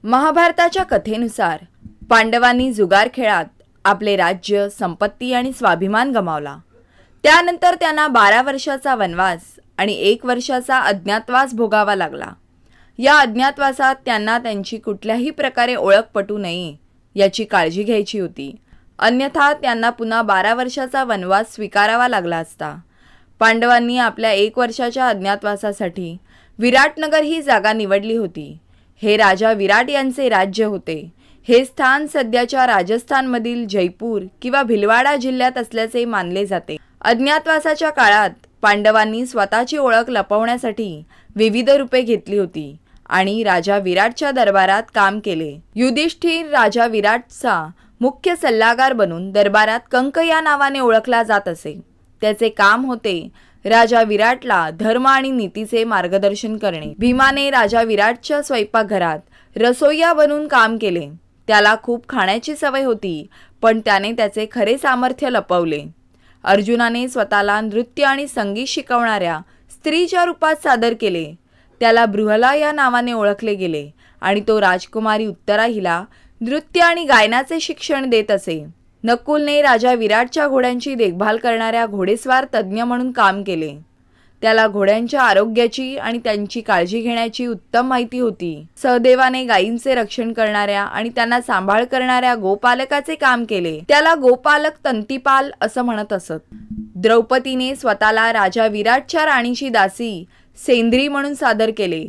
महाभारताच्या कथेनुसार पांडवांनी जुगार खेळात आपले राज्य, संपत्ती आणि स्वाभिमान गमावला। त्यानंतर त्यांना 12 वर्षाचा वनवास आणि 1 वर्षाचा अज्ञातवास भोगावा लागला। या अज्ञातवासात त्यांना त्यांची कुठल्याही प्रकारे ओळख पटू नये याची काळजी घ्यायची होती, अन्यथा त्यांना पुन्हा 12 वर्षाचा वनवास स्वीकारावा लागला असता। पांडवांनी आपल्या 1 वर्षाच्या अज्ञातवासासाठी विराटनगर ही जागा निवडली होती। हे राजा विराट यांचे राज्य होते। हे स्थान सध्याच्या राजस्थानमधील जयपूर किंवा भिलवाडा जिल्ह्यात असल्याचे मानले जाते। अज्ञातवासाच्या काळात पांडवांनी स्वतःची ओळख लपवण्यासाठी विविध रूपे घेतली होती आणि राजा विराटच्या दरबारात काम केले। युधिष्ठिर राजा विराटचा मुख्य सल्लागार बनून दरबारात कंक या नावाने ओळखला जात असे। त्याचे काम होते राजा विराटला धर्म आणि नीतीचे मार्गदर्शन करणे। भीमाने राजा विराटच्या स्वयंपाकघरात रसोईया बनून काम केले। त्याला खूप खाण्याची सवय होती, पण त्याने त्याचे खरे सामर्थ्य लपवले। अर्जुनाने स्वतःला नृत्य आणि संगीत शिकवणाऱ्या स्त्रीच्या रूपात सादर केले। त्याला बृहला या नावाने ओळखले गेले आणि तो राजकुमारी उत्तरा हिला नृत्य आणि गायनाचे शिक्षण देत असे। नकुलने राजा विराटच्या घोड्यांची देखभाल करणाऱ्या घोडेस्वार तज्ञ म्हणून काम केले। त्याला घोड्यांच्या आरोग्याची आणि त्यांची काळजी घेण्याची उत्तम माहिती होती। सहदेवाने गायींचे रक्षण करणाऱ्या आणि त्यांना सांभाळ करणाऱ्या गोपालकाचे काम केले। त्याला गोपालक तंतीपाल असं म्हणत असत। द्रौपदीने स्वतःला राजा विराटच्या राणीची दासी सेंद्री म्हणून सादर केले।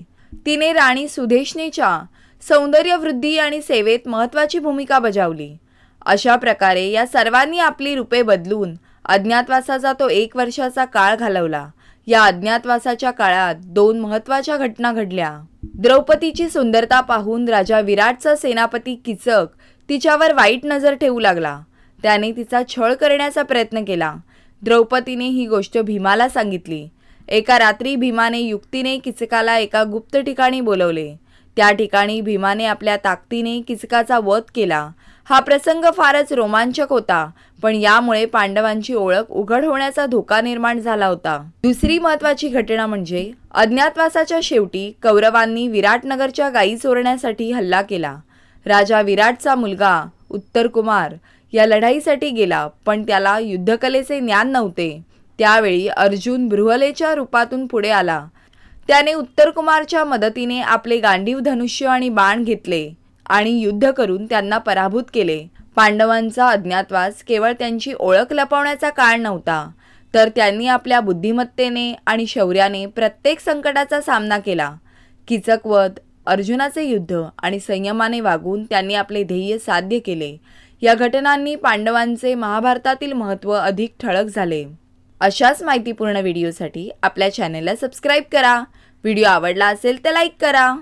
तिने राणी सुदेशनेच्या सौंदर्यवृद्धी आणि सेवेत महत्त्वाची भूमिका बजावली। अशा प्रकारे या सर्वांनी आपली रूपे बदलून अज्ञातवासाचा तो 1 वर्षाचा काळ घालवला। या अज्ञातवासाच्या काळात 2 महत्त्वाच्या घटना घडल्या। द्रौपदीची सुंदरता पाहून राजा विराटचा सेनापती किचक तिच्यावर वाईट नजर ठेवू लागला। त्याने तिचा छळ करण्याचा प्रयत्न केला। द्रौपदीने ही गोष्ट भीमाला सांगितली। एका रात्री भीमाने युक्तीने किचकाला एका गुप्त ठिकाणी बोलवले। त्या ठिकाणी भीमाने आपल्या ताकदीने किचकाचा वध केला। हा प्रसंग फारच रोमांचक होता, पण यामुळे पांडवांची ओळख उघड होण्याचा धोका निर्माण झाला होता। दुसरी महत्त्वाची घटना म्हणजे अज्ञातवासाच्या शेवटी कौरवांनी विराटनगरच्या गायी चोरण्यासाठी हल्ला केला। राजा विराटचा मुलगा उत्तरकुमार या लढाईसाठी गेला, पण त्याला युद्धकलेचे ज्ञान नव्हते। त्यावेळी अर्जुन बृहलेच्या रूपातून पुढे आला। त्याने उत्तरकुमारच्या मदतीने आपले गांडीव धनुष्य आणि बाण घेतले आणि युद्ध करून त्यांना पराभूत केले। पांडवांचा अज्ञातवास केवळ त्यांची ओळख लपवण्याचा काळ नव्हता, तर त्यांनी आपल्या बुद्धिमत्तेने आणि शौर्याने प्रत्येक संकटाचा सामना केला। किचकवध, अर्जुनाचे युद्ध आणि संयमाने वागून त्यांनी आपले ध्येय साध्य केले। या घटनांनी पांडवांचे महाभारतातील महत्त्व अधिक ठळक झाले। अशाच माहितीपूर्ण व्हिडिओसाठी आपल्या चॅनलला सबस्क्राईब करा। व्हिडिओ आवडला असेल तर लाईक करा।